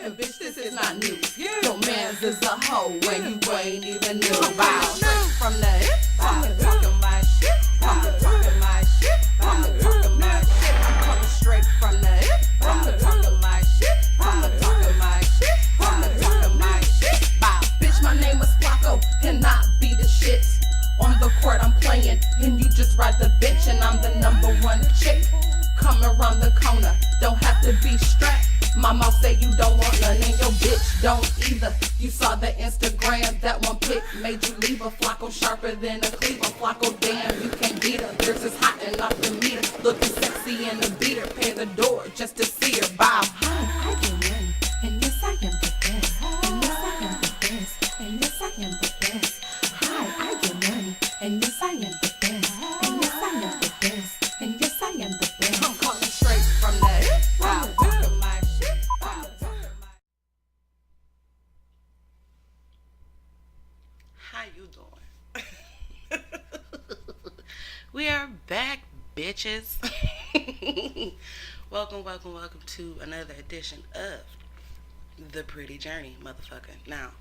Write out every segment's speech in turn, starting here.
And bitch, this is not new. Your man's is a hoe when you ain't even knew. Bow. Straight from the hip, I'm talking my shit. I'm talking my shit. I'm talking my shit. I'm coming straight from the hip. I'm talking my shit. I'm talking my shit. I'm talking my shit. Bow. Bitch, my name is Flacco, and I be the shit. On the court I'm playing, and you just ride the bitch, and I'm the number one chick. Come around the corner, don't have to be strapped. My mouth say you don't want none, and your bitch don't either. You saw the Instagram, that one pic made you leave a Flacco sharper than a cleaver. Flacco, damn, you can't beat her. Yours is hot and off the meter, looking sexy in the beater. Pay the door just to see her. Bow. Hi, I get money, and yes I am the best. And yes I am the best. And yes I am the best. Hi, I get money, and yes I am the best. And yes I am the best. And yes I am the best. I'm calling straight from the hip. I'm talking my shit. I'm talking my. How you doing? We are back, bitches. Welcome to another edition of The Pretty Journey, motherfucker. Now,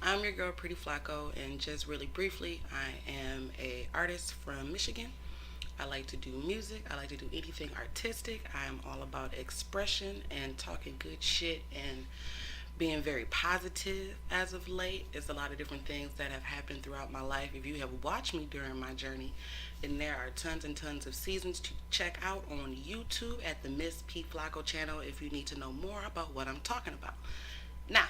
I'm your girl, Pretty Flacco, and just really briefly, I am a artist from Michigan. I like to do music. I like to do anything artistic. I am all about expression and talking good shit and being very positive as of late. There's a lot of different things that have happened throughout my life. If you have watched me during my journey, then there are tons and tons of seasons to check out on YouTube at the Miss P Flacco channel if you need to know more about what I'm talking about. Now,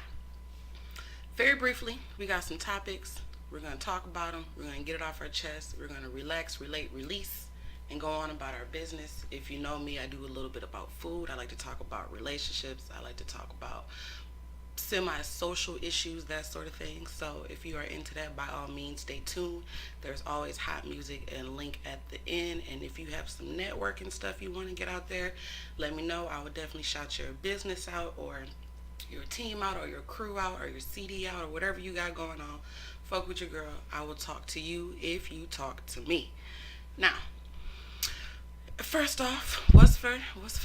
very briefly, we got some topics. We're going to talk about them. We're going to get it off our chest. We're going to relax, relate, release, and go on about our business. If you know me, I do a little bit about food. I like to talk about relationships. I like to talk about semi-social issues, that sort of thing. So if you are into that, by all means, stay tuned. There's always hot music and link at the end. And if you have some networking stuff you want to get out there, let me know. I would definitely shout your business out, or your team out, or your crew out, or your CD out, or whatever you got going on. Fuck with your girl. I will talk to you if you talk to me. Now, first off, what's for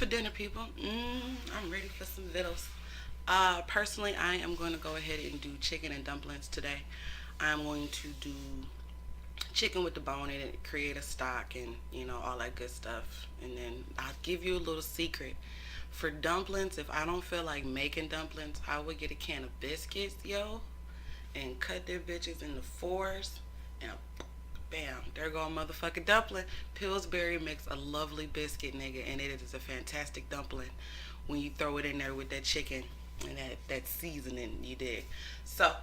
dinner, people? I'm ready for some vittles. Personally, I am going to go ahead and do chicken and dumplings today. I'm going to do chicken with the bone in it, create a stock, and all that good stuff. And then I'll give you a little secret. For dumplings, if I don't feel like making dumplings, I would get a can of biscuits, and cut their bitches into fours, and bam, there go a motherfucking dumpling. Pillsbury makes a lovely biscuit, nigga, and it is a fantastic dumpling when you throw it in there with that chicken and that seasoning, you dig. So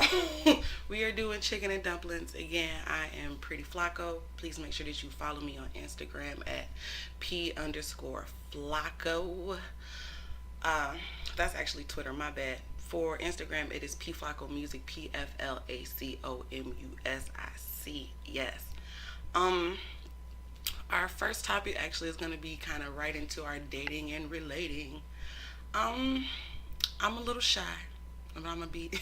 we are doing chicken and dumplings. Again, I am Pretty Flacco. Please make sure that you follow me on Instagram at P_Flacco. That's actually Twitter, my bad. For Instagram, it is P Flacco Music, PFLACOMUSIC. Yes. Our first topic actually is going to be kind of right into our dating and relating. I'm a little shy, but I'm gonna be.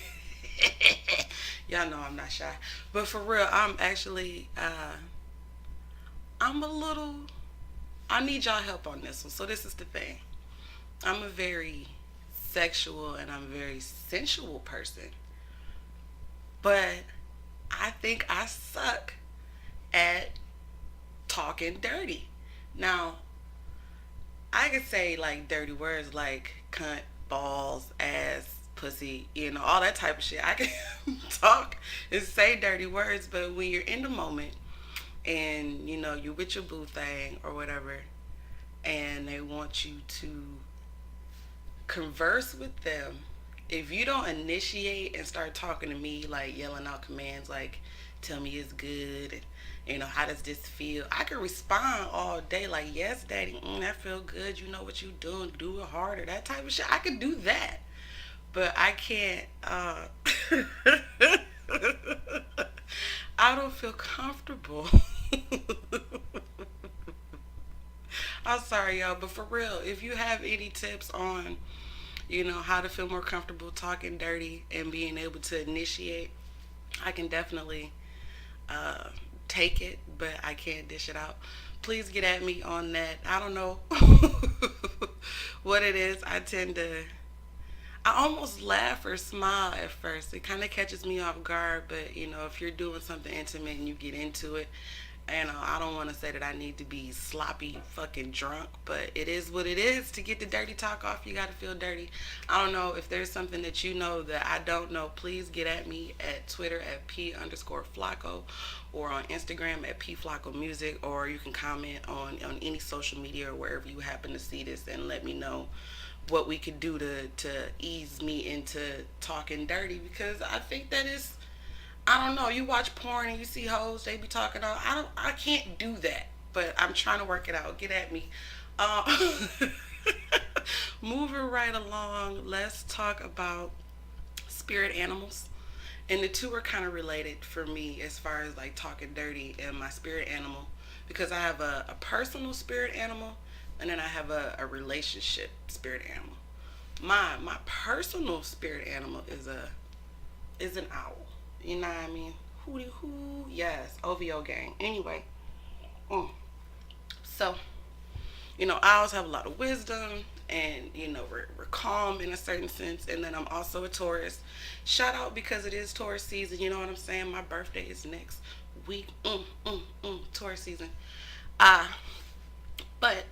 Y'all know I'm not shy, but for real, I'm actually. I need y'all help on this one. So this is the thing. I'm a very sexual and I'm a very sensual person, but I think I suck at talking dirty. Now, I could say like dirty words like cunt, balls, ass, pussy, all that type of shit. I can talk and say dirty words, but when you're in the moment and you're with your boo thing or whatever, and they want you to converse with them, if you don't initiate and start talking to me, like yelling out commands like tell me it's good, and how does this feel, I can respond all day like, yes daddy, that feel good, you know what you doing, do it harder, that type of shit. I can do that, but I can't I don't feel comfortable. I'm sorry, y'all, but for real, if you have any tips on how to feel more comfortable talking dirty and being able to initiate, I can definitely take it, but I can't dish it out. Please get at me on that. I don't know what it is. I almost laugh or smile at first. It kind of catches me off guard, but if you're doing something intimate and you get into it, I don't want to say that I need to be sloppy fucking drunk, but it is what it is. To get the dirty talk off, you got to feel dirty. I don't know if there's something that you know that I don't know. Please get at me at Twitter at P_Flaco or on Instagram at PFLACOUSIC, or you can comment on any social media or wherever you happen to see this and let me know what we could do to ease me into talking dirty, because I think that is, I don't know, you watch porn and you see hoes, they be talking all, I can't do that, but I'm trying to work it out. Get at me. Uh, Moving right along, let's talk about spirit animals. And the two are kind of related for me as far as like talking dirty and my spirit animal, because I have a personal spirit animal and then I have a relationship spirit animal. My personal spirit animal is an owl. You know what I mean? Hootie hoo. Yes, OVO gang. Anyway, so owls have a lot of wisdom, and we're calm in a certain sense. And then I'm also a Taurus. Shout out because it is Taurus season. You know what I'm saying? My birthday is next week. Taurus season. But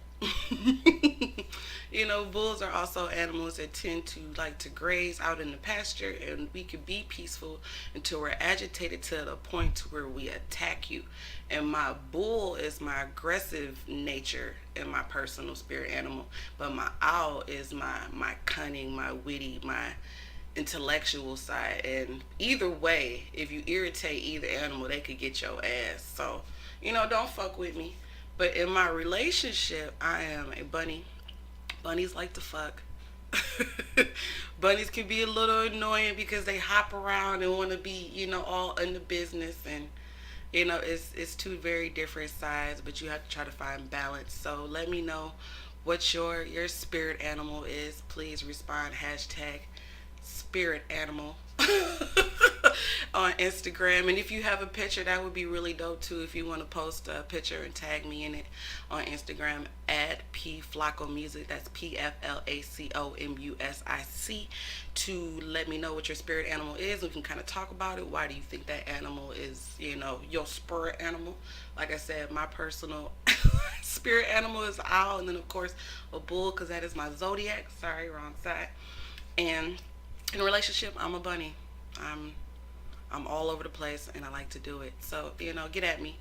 bulls are also animals that tend to like to graze out in the pasture, and we could be peaceful until we're agitated to the point to where we attack you. And my bull is my aggressive nature and my personal spirit animal, but my owl is my cunning, my witty, my intellectual side. And either way, if you irritate either animal, they could get your ass. So don't fuck with me. But in my relationship, I am a bunny. Bunnies like to fuck. Bunnies can be a little annoying because they hop around and want to be, all in the business. And, it's two very different sides, but you have to try to find balance. So let me know what your spirit animal is. Please respond, #spirit animal on Instagram. And if you have a picture, that would be really dope too. If you want to post a picture and tag me in it on Instagram at PFLACOUSIC, that's PFLACOMUSIC, to let me know what your spirit animal is. We can kind of talk about it. Why do you think that animal is, your spirit animal? Like I said, my personal spirit animal is owl, and then of course a bull, because that is my zodiac. Sorry, wrong side. And in a relationship, I'm a bunny. I'm all over the place and I like to do it. So, get at me.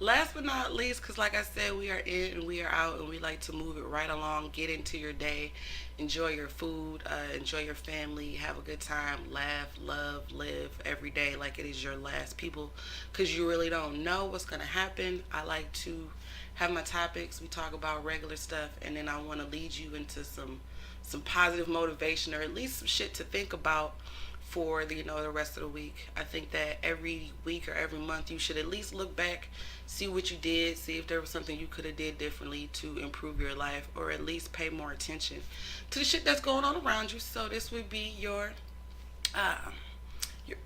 Last but not least, because like I said, we are in and we are out and we like to move it right along. Get into your day. Enjoy your food. Enjoy your family. Have a good time. Laugh, love, live every day like it is your last, people, because you really don't know what's going to happen. I like to have my topics. We talk about regular stuff, and then I want to lead you into some positive motivation, or at least some shit to think about for the rest of the week. I think that every week or every month you should at least look back, see what you did, see if there was something you could have did differently to improve your life, or at least pay more attention to the shit that's going on around you. So this would be your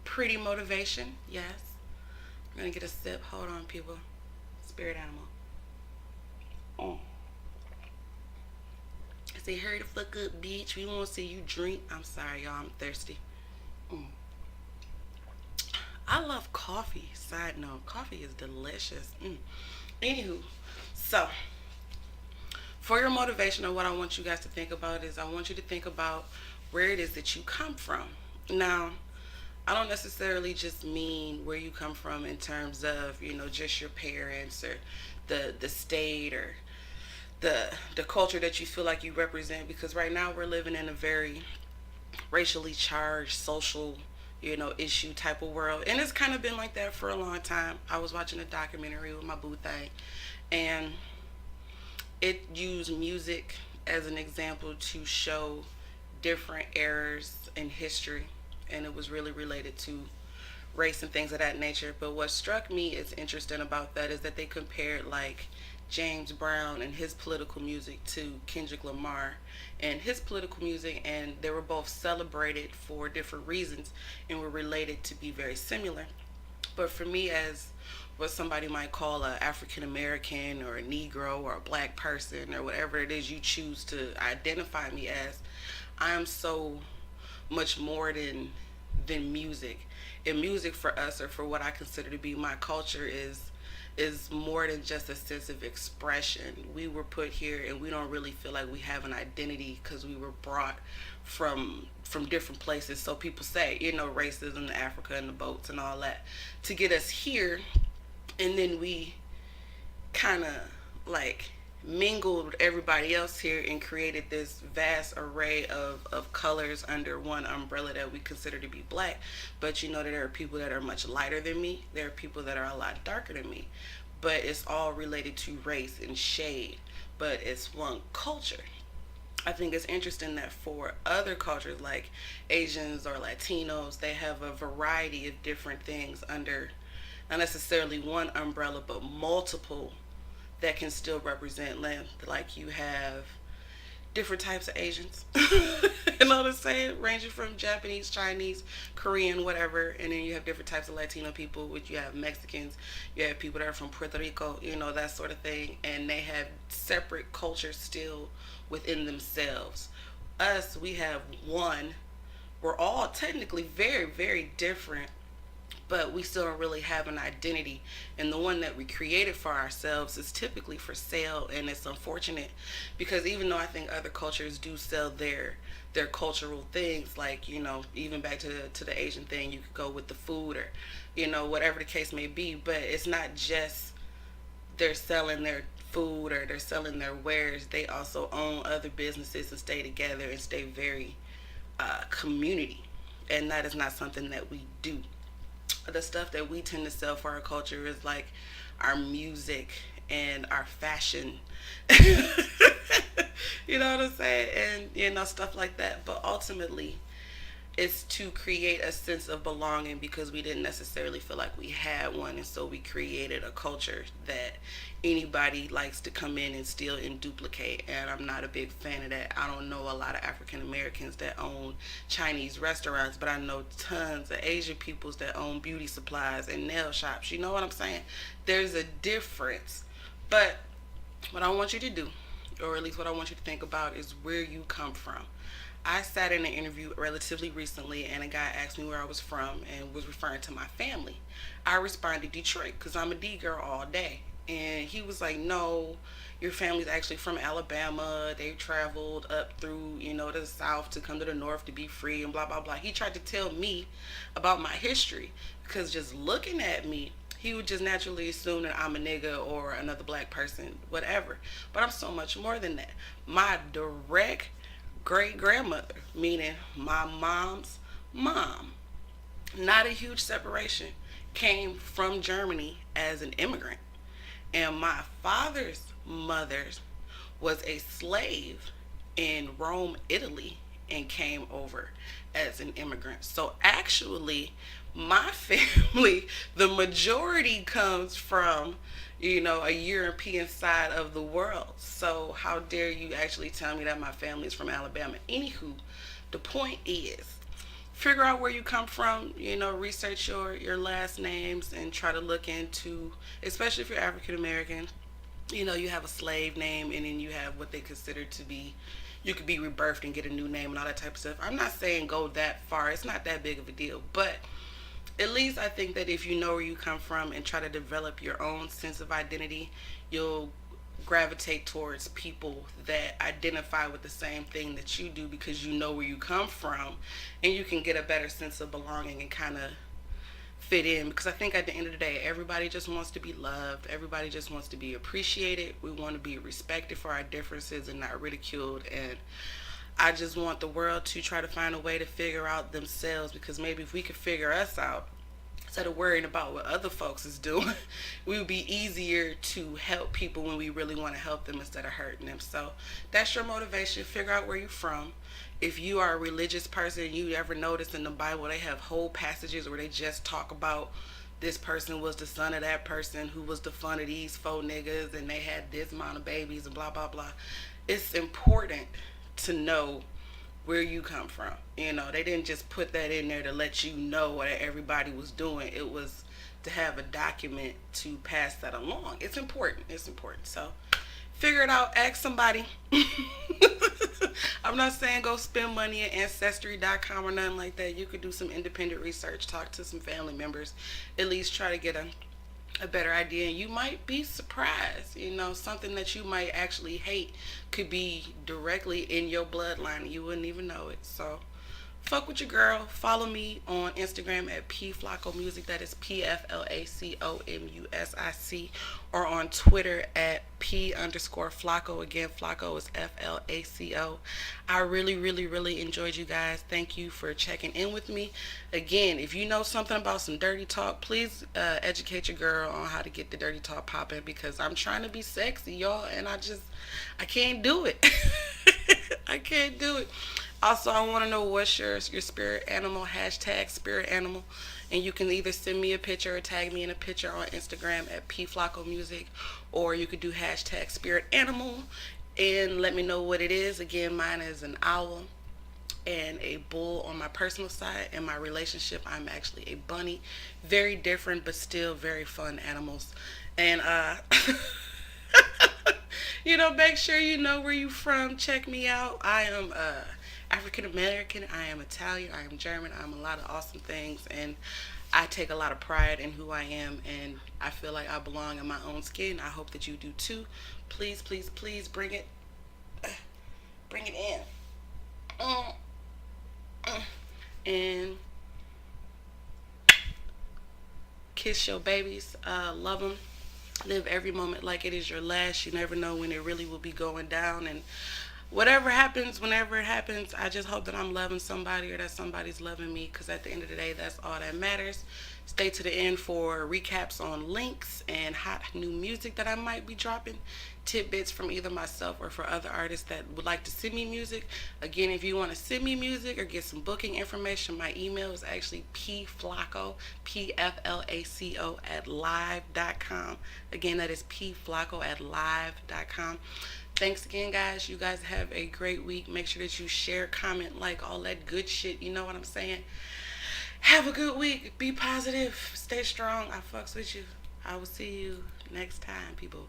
pretty motivation. Yes, I'm gonna get a sip. Hold on, people. Spirit animal. I say, hurry the fuck up, bitch. We won't see you drink. I'm sorry, y'all. I'm thirsty. I love coffee. Side note, coffee is delicious. Anywho, so for your motivation, or what I want you guys to think about is, I want you to think about where it is that you come from. Now, I don't necessarily just mean where you come from in terms of, just your parents or the state or the culture that you feel like you represent, because right now we're living in a very racially charged social issue type of world, and it's kind of been like that for a long time. I was watching a documentary with my boo thing, and it used music as an example to show different eras in history, and it was really related to race and things of that nature. But what struck me as interesting about that is that they compared like James Brown and his political music to Kendrick Lamar and his political music, and they were both celebrated for different reasons and were related to be very similar. But for me, as what somebody might call a African American or a Negro or a black person or whatever it is you choose to identify me as, I am so much more than music. And music for us, or for what I consider to be my culture, is more than just a sense of expression. We were put here and we don't really feel like we have an identity because we were brought from different places. So people say, racism, Africa and the boats and all that, to get us here. And then we kind of like mingled with everybody else here and created this vast array of colors under one umbrella that we consider to be black. But that there are people that are much lighter than me. There are people that are a lot darker than me. But it's all related to race and shade. But it's one culture. I think it's interesting that for other cultures like Asians or Latinos, they have a variety of different things under not necessarily one umbrella, but multiple that can still represent land. Like you have different types of Asians, you know what I'm saying? Ranging from Japanese, Chinese, Korean, whatever. And then you have different types of Latino people, which you have Mexicans, you have people that are from Puerto Rico, that sort of thing. And they have separate cultures still within themselves. Us, we have one. We're all technically very, very different, but we still don't really have an identity. And the one that we created for ourselves is typically for sale. And it's unfortunate because even though I think other cultures do sell their cultural things, like, even back to the Asian thing, you could go with the food or, whatever the case may be. But it's not just they're selling their food or they're selling their wares. They also own other businesses and stay together and stay very community. And that is not something that we do. The stuff that we tend to sell for our culture is like our music and our fashion. You know what I'm saying? And stuff like that. But ultimately it's to create a sense of belonging because we didn't necessarily feel like we had one. And so we created a culture that anybody likes to come in and steal and duplicate. And I'm not a big fan of that. I don't know a lot of African Americans that own Chinese restaurants, but I know tons of Asian peoples that own beauty supplies and nail shops. You know what I'm saying? There's a difference. But what I want you to do, or at least what I want you to think about, is where you come from. I sat in an interview relatively recently and a guy asked me where I was from and was referring to my family. I responded Detroit because I'm a D girl all day. And he was like, no, your family's actually from Alabama. They traveled up through, to the South to come to the North to be free and blah, blah, blah. He tried to tell me about my history because just looking at me, he would just naturally assume that I'm a nigga or another black person, whatever. But I'm so much more than that. My direct great-grandmother, meaning my mom's mom, not a huge separation, came from Germany as an immigrant. And my father's mother was a slave in Rome, Italy, and came over as an immigrant. So actually, my family, the majority comes from, a European side of the world. So how dare you actually tell me that my family is from Alabama? Anywho, the point is, figure out where you come from, research your last names and try to look into, especially if you're African American, you have a slave name and then you have what they consider to be, you could be rebirthed and get a new name and all that type of stuff. I'm not saying go that far. It's not that big of a deal. But at least I think that if you know where you come from and try to develop your own sense of identity, you'll gravitate towards people that identify with the same thing that you do because you know where you come from and you can get a better sense of belonging and kind of fit in. Because I think at the end of the day, everybody just wants to be loved. Everybody just wants to be appreciated. We want to be respected for our differences and not ridiculed. And I just want the world to try to find a way to figure out themselves, because maybe if we could figure us out instead of worrying about what other folks is doing, we would be easier to help people when we really want to help them instead of hurting them. So that's your motivation. Figure out where you're from. If you are a religious person, you ever notice in the Bible they have whole passages where they just talk about this person was the son of that person who was the fun of these 4 niggas and they had this amount of babies and blah, blah, blah. It's important to know where you come from. They didn't just put that in there to let you know what everybody was doing. It was to have a document to pass that along. It's important. It's important. So figure it out. Ask somebody. I'm not saying go spend money at Ancestry.com or nothing like that. You could do some independent research. Talk to some family members. At least try to get a better idea, and you might be surprised. You know, something that you might actually hate could be directly in your bloodline and you wouldn't even know it. So fuck with your girl. Follow me on Instagram at PFLACOUSIC. That is PFLACOMUSIC. Or on Twitter at P_Flaco. Again, Flaco is FLACO. I really enjoyed you guys. Thank you for checking in with me. Again, if you know something about some dirty talk, please educate your girl on how to get the dirty talk popping, because I'm trying to be sexy, y'all, and I can't do it. I can't do it. Also, I want to know what's your spirit animal, hashtag spirit animal. And you can either send me a picture or tag me in a picture on Instagram at PFLACOUSIC, or you could do hashtag spirit animal and let me know what it is. Again, mine is an owl and a bull on my personal side. In my relationship, I'm actually a bunny. Very different, but still very fun animals. And you know, make sure you know where you from. Check me out. I am African American, I am Italian, I am German, I'm a lot of awesome things, and I take a lot of pride in who I am, and I feel like I belong in my own skin. I hope that you do too. Please bring it in. And kiss your babies, love them, live every moment like it is your last. You never know when it really will be going down, and whatever happens, whenever it happens, I just hope that I'm loving somebody or that somebody's loving me, because at the end of the day, that's all that matters. Stay to the end for recaps on links and hot new music that I might be dropping, tidbits from either myself or for other artists that would like to send me music. Again, if you want to send me music or get some booking information, my email is actually pflaco, PFLACO @live.com. Again, that is pflaco @live.com. Thanks again, guys. You guys have a great week. Make sure that you share, comment, like, all that good shit. You know what I'm saying? Have a good week. Be positive. Stay strong. I fucks with you. I will see you next time, people.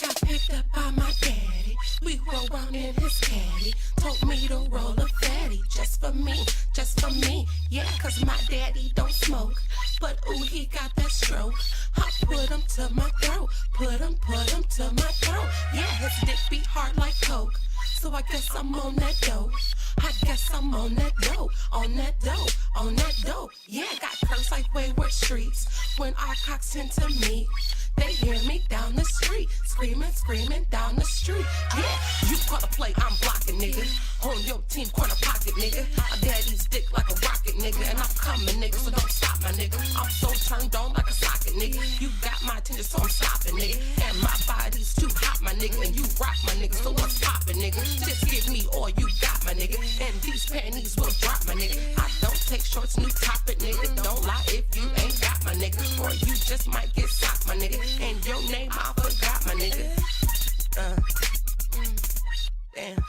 Got picked up by my daddy. We roll around in his caddy. Told me to roll a fatty just for me, just for me. Yeah, cause my daddy don't smoke, but ooh, he got that stroke. I put him to my throat, put him to my throat. Yeah, his dick be hard like coke, so I guess I'm on that dope. I guess I'm on that dope, on that dope, on that dope. Yeah, got curves like wayward streets when our cocks tend to meet. They hear me down the street, screaming down the street. Yeah, you call a play, I'm blocking, nigga. On your team, corner pocket, nigga. My daddy's dick like a rocket, nigga. And I'm coming, nigga, so don't stop, my nigga. I'm so turned on like a socket, nigga. You got my attention, so I'm stopping, nigga. And my body's too hot, my nigga. And you rock, my nigga, so what's poppin', nigga? Just give me all you got, my nigga. And these panties will drop, my nigga. I don't take shorts, new topic, nigga. Don't lie if you ain't got, my nigga. Or you just might get socked, my nigga. And your name I forgot, my nigga. Damn.